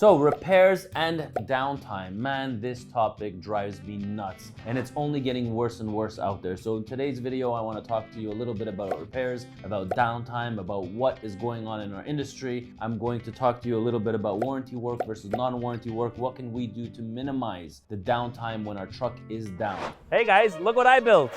So repairs and downtime, man, this topic drives me nuts and it's only getting worse and worse out there. So in today's video, I want to talk to you a little bit about repairs, about downtime, about what is going on in our industry. I'm going to talk to you a little bit about warranty work versus non-warranty work. What can we do to minimize the downtime when our truck is down? Hey guys, look what I built.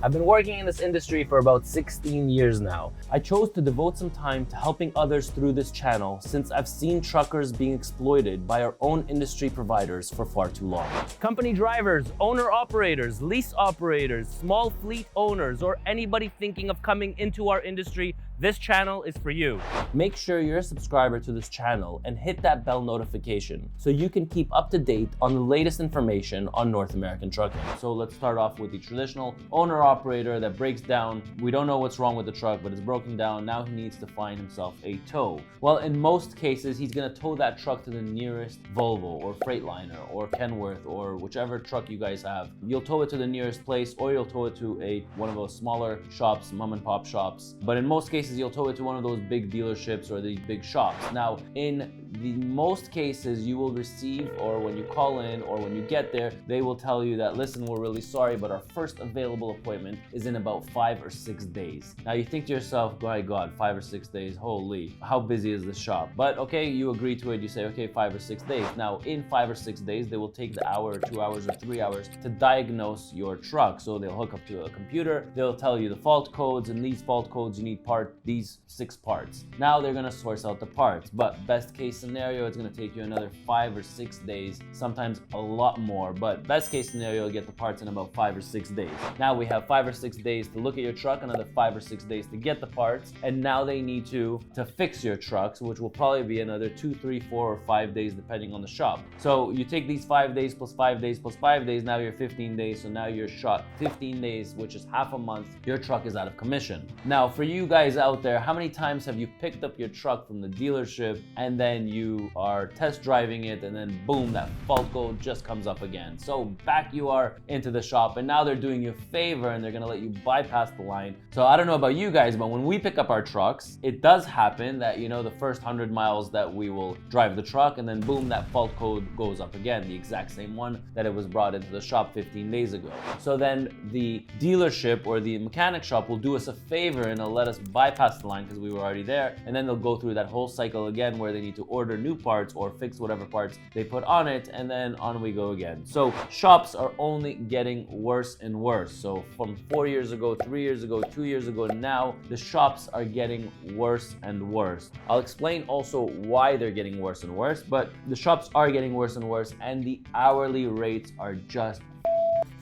I've been working in this industry for about 16 years now. I chose to devote some time to helping others through this channel since I've seen truckers being exploited by our own industry providers for far too long. Company drivers, owner-operators, lease operators, small fleet owners, or anybody thinking of coming into our industry, this channel is for you. Make sure you're a subscriber to this channel and hit that bell notification so you can keep up to date on the latest information on North American trucking. So let's start off with the traditional owner-operator that breaks down. We don't know what's wrong with the truck, but it's broken down. Now he needs to find himself a tow. Well, in most cases, he's gonna tow that truck to the nearest Volvo or Freightliner or Kenworth or whichever truck you guys have. You'll tow it to the nearest place or you'll tow it to one of those smaller shops, mom and pop shops. But in most cases, you'll tow it to one of those big dealerships or these big shops. Now, in the most cases, you will receive, or when you call in or when you get there, they will tell you that, listen, we're really sorry, but our first available appointment is in about 5 or 6 days. Now you think to yourself, my God, 5 or 6 days, holy, how busy is this shop? But okay, you agree to it, you say, okay, 5 or 6 days. Now in 5 or 6 days, they will take the hour or 2 hours or 3 hours to diagnose your truck. So they'll hook up to a computer, they'll tell you the fault codes, and these fault codes, you need these 6 parts. Now they're gonna source out the parts, but best case scenario, it's gonna take you another 5 or 6 days, sometimes a lot more, but best case scenario, you'll get the parts in about 5 or 6 days. Now we have 5 or 6 days to look at your truck, another 5 or 6 days to get the parts, and now they need to fix your trucks, which will probably be another 2, 3, 4, or 5 days depending on the shop. So you take these 5 days plus 5 days plus 5 days, now you're 15 days, so now you're shot 15 days, which is half a month, your truck is out of commission. Now for you guys out there, how many times have you picked up your truck from the dealership and then you are test driving it and then boom, that fault code just comes up again? So back you are into the shop and now they're doing you a favor and they're gonna let you bypass the line. So I don't know about you guys, but when we pick up our trucks, it does happen that, you know, the first 100 miles that we will drive the truck and then boom, that fault code goes up again, the exact same one that it was brought into the shop 15 days ago. So then the dealership or the mechanic shop will do us a favor and they'll let us bypass the line because we were already there, and then they'll go through that whole cycle again where they need to order new parts or fix whatever parts they put on it, and then on we go again. So shops are only getting worse and worse. So from 4 years ago, 3 years ago, 2 years ago, now the shops are getting worse and worse. I'll explain also why they're getting worse and worse, but the shops are getting worse and worse, and the hourly rates are just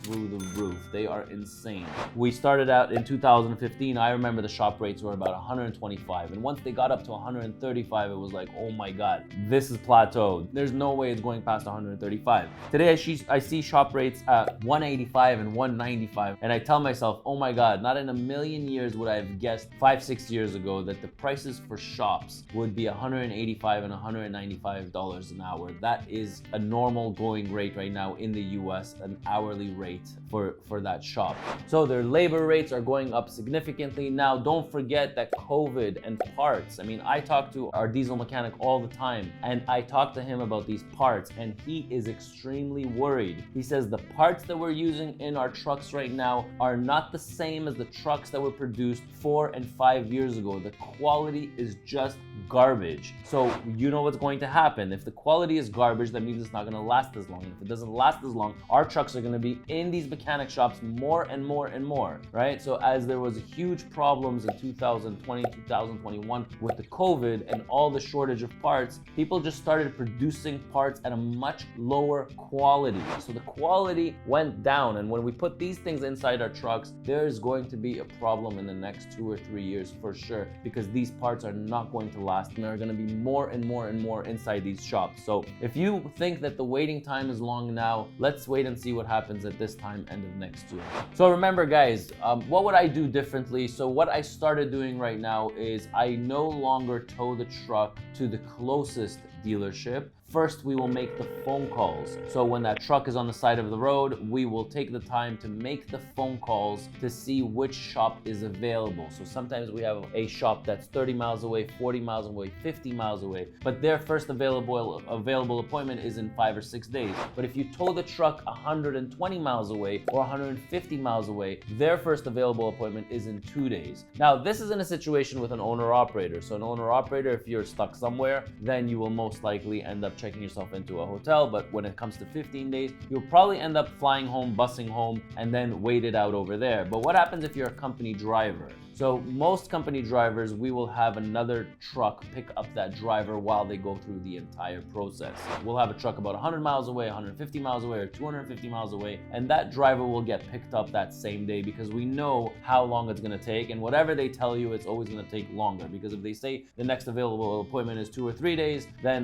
through the roof. They are insane. We started out in 2015. I remember the shop rates were about 125, and once they got up to 135, it was like, oh my God, this is plateaued. There's no way it's going past 135. Today I see shop rates at 185 and 195, and I tell myself, oh my God, not in a million years would I have guessed 5-6 years ago that the prices for shops would be $185 and $195 an hour. That is a normal going rate right now in the US, an hourly rate for that shop. So their labor rates are going up significantly. Now, don't forget that COVID and parts. I mean, I talk to our diesel mechanic all the time, and I talk to him about these parts, and he is extremely worried. He says the parts that we're using in our trucks right now are not the same as the trucks that were produced 4 and 5 years ago. The quality is just garbage. So you know what's going to happen. If the quality is garbage, that means it's not going to last as long. If it doesn't last as long, our trucks are going to be in these mechanic shops more and more and more, right? So as there was huge problems in 2020, 2021 with the COVID and all the shortage of parts, people just started producing parts at a much lower quality. So the quality went down, and when we put these things inside our trucks, there's going to be a problem in the next 2 or 3 years for sure, because these parts are not going to last and there are going to be more and more and more inside these shops. So if you think that the waiting time is long now, let's wait and see what happens at this time end of next year. So remember guys, what would I do differently? So what I started doing right now is I no longer tow the truck to the closest dealership, first we will make the phone calls. So when that truck is on the side of the road, we will take the time to make the phone calls to see which shop is available. So sometimes we have a shop that's 30 miles away, 40 miles away, 50 miles away, but their first available appointment is in 5 or 6 days. But if you tow the truck 120 miles away or 150 miles away, their first available appointment is in 2 days. Now, this is in a situation with an owner-operator. So an owner-operator, if you're stuck somewhere, then you will most likely end up checking yourself into a hotel. But when it comes to 15 days, you'll probably end up flying home, busing home, and then wait it out over there. But what happens if you're a company driver? So most company drivers, we will have another truck pick up that driver while they go through the entire process. We'll have a truck about 100 miles away, 150 miles away, or 250 miles away, and that driver will get picked up that same day because we know how long it's gonna take, and whatever they tell you, it's always gonna take longer, because if they say the next available appointment is 2 or 3 days, then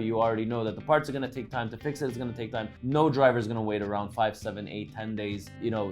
you already know that the parts are gonna take time to fix it, it's gonna take time. No driver is gonna wait around 5, 7, 8, 10 days,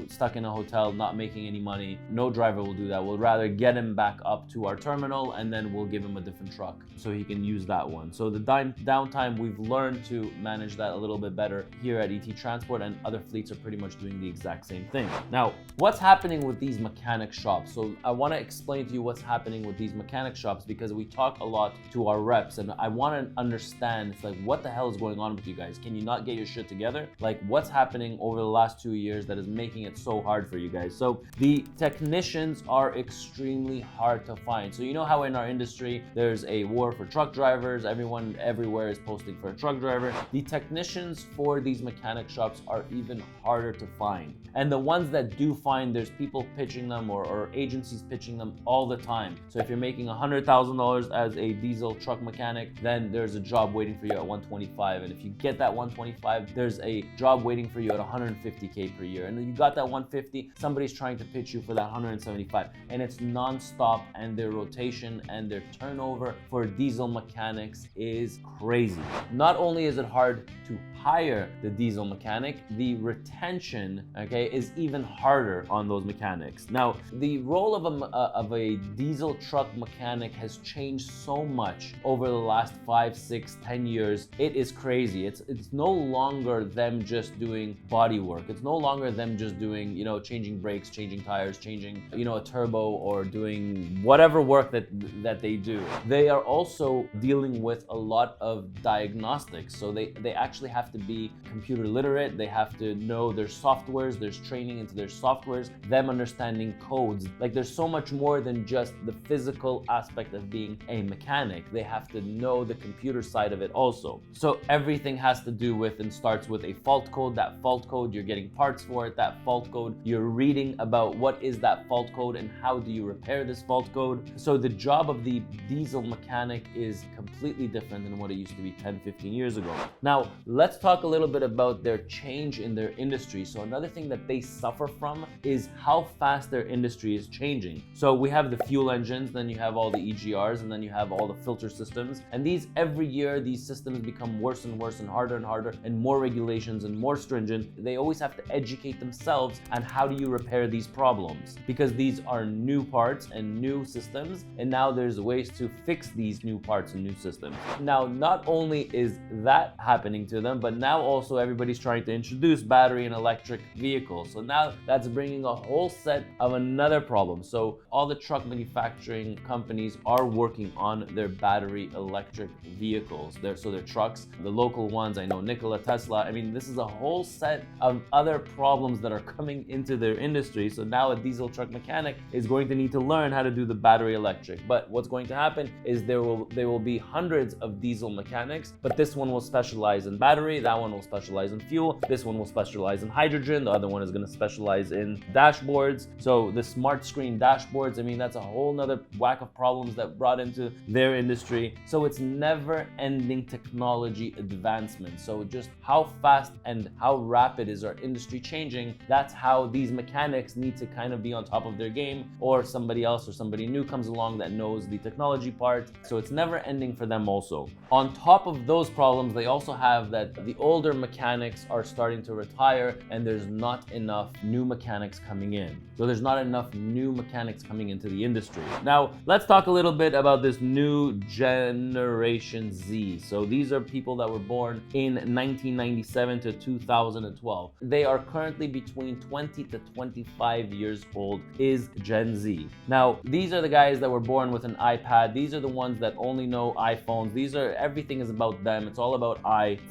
stuck in a hotel, not making any money. No driver will do that. We'll rather get him back up to our terminal, and then we'll give him a different truck so he can use that one. So the downtime, we've learned to manage that a little bit better here at ET Transport, and other fleets are pretty much doing the exact same thing. Now, what's happening with these mechanic shops? So I want to explain to you what's happening with these mechanic shops, because we talk a lot to our reps, and I want to understand, it's like, what the hell is going on with you guys? Can you not get your shit together? Like, what's happening over the last 2 years that is making it so hard for you guys? So the technicians are extremely hard to find. So you know how in our industry there's a war for truck drivers, everyone everywhere is posting for a truck driver. The technicians for these mechanic shops are even harder to find, and the ones that do find, there's people pitching them or agencies pitching them all the time. So if you're making $100,000 as a diesel truck mechanic, then there's a job waiting for you at 125, and if you get that 125, there's a job waiting for you at 150K per year, and then you got that 150, somebody's trying to pitch you for that 175, and it's non-stop, and their rotation and their turnover for diesel mechanics is crazy. Not only is it hard to hire the diesel mechanic, the retention, is even harder on those mechanics. Now, the role of a diesel truck mechanic has changed so much over the last 5, 6, 10 years. It is crazy. It's no longer them just doing body work. It's no longer them just doing, changing brakes, changing tires, changing, a turbo, or doing whatever work that they do. They are also dealing with a lot of diagnostics. So they actually have to be computer literate. They have to know their softwares. There's training into their softwares, them understanding codes. Like, there's so much more than just the physical aspect of being a mechanic. They have to know the computer side of it also. So everything has to do with and starts with a fault code. That fault code, you're getting parts for it. That fault code, you're reading about what is that fault code and how do you repair this fault code. So the job of the diesel mechanic is completely different than what it used to be 10, 15 years ago. Now, let's talk a little bit about their change in their industry. So another thing that they suffer from is how fast their industry is changing. So we have the fuel engines, then you have all the EGRs, and then you have all the filter systems. And every year, these systems become worse and worse and harder, and more regulations and more stringent. They always have to educate themselves on how do you repair these problems, because these are new parts and new systems, and now there's ways to fix these new parts and new systems. Now, not only is that happening to them, but now also everybody's trying to introduce battery and electric vehicles. So now that's bringing a whole set of another problem. So all the truck manufacturing companies are working on their battery electric vehicles. Their trucks, the local ones, I know Nikola, Tesla. This is a whole set of other problems that are coming into their industry. So now a diesel truck mechanic is going to need to learn how to do the battery electric. But what's going to happen is there will be hundreds of diesel mechanics, but this one will specialize in battery, that one will specialize in fuel, this one will specialize in hydrogen, the other one is going to specialize in dashboards. So the smart screen dashboards, that's a whole nother whack of problems that brought into their industry. So it's never ending technology advancement. So just how fast and how rapid is our industry changing, that's how these mechanics need to kind of be on top of their game same, or somebody else or somebody new comes along that knows the technology part. So it's never ending for them also. On top of those problems, they also have that the older mechanics are starting to retire and there's not enough new mechanics coming in. So there's not enough new mechanics coming into the industry. Now, let's talk a little bit about this new Generation Z. So these are people that were born in 1997 to 2012. They are currently between 20 to 25 years old is Gen Z. Now, these are the guys that were born with an iPad. These are the ones that only know iPhones. Everything is about them. It's all about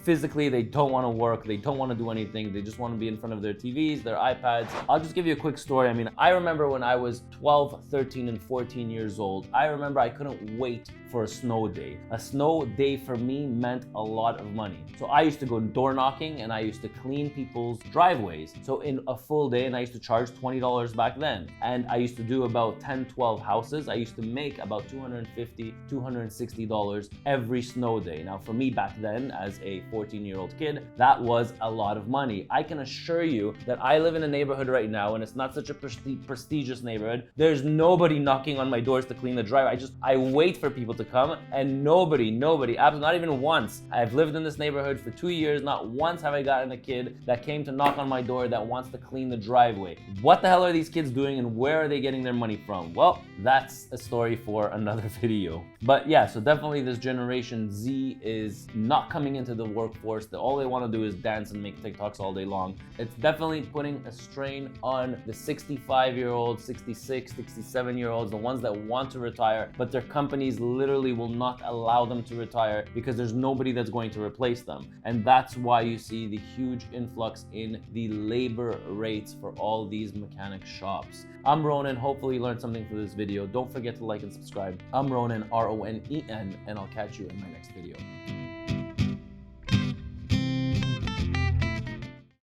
physically, they don't want to work. They don't want to do anything. They just want to be in front of their TVs, their iPads. I'll just give you a quick story. I mean, I remember when I was 12, 13, and 14 years old, I remember I couldn't wait for a snow day. A snow day for me meant a lot of money. So I used to go door knocking and I used to clean people's driveways. So in a full day, and I used to charge $20 back then. And I used to do about 10, 12 houses. I used to make about $250, $260 every snow day. Now for me back then, as a 14-year-old kid, that was a lot of money. I can assure you that I live in a neighborhood right now and it's not such a prestigious neighborhood. There's nobody knocking on my doors to clean the driveway. I wait for people to come and nobody, not even once. I've lived in this neighborhood for 2 years. Not once have I gotten a kid that came to knock on my door that wants to clean the driveway. What the hell are these kids doing and where are they getting their money from? Well, that's a story for another video. But yeah, so definitely this Generation Z is not coming into the workforce. All they want to do is dance and make TikToks all day long. It's definitely putting a strain on the 65-year-olds, 66, 67-year-olds, the ones that want to retire, but their companies literally will not allow them to retire because there's nobody that's going to replace them. And that's why you see the huge influx in the labor rates for all these mechanic shops. I'm Ronen. Hopefully you learned something from this video. Don't forget to like and subscribe. I'm Ronen, R-O-N-E-N, and I'll catch you in my next video.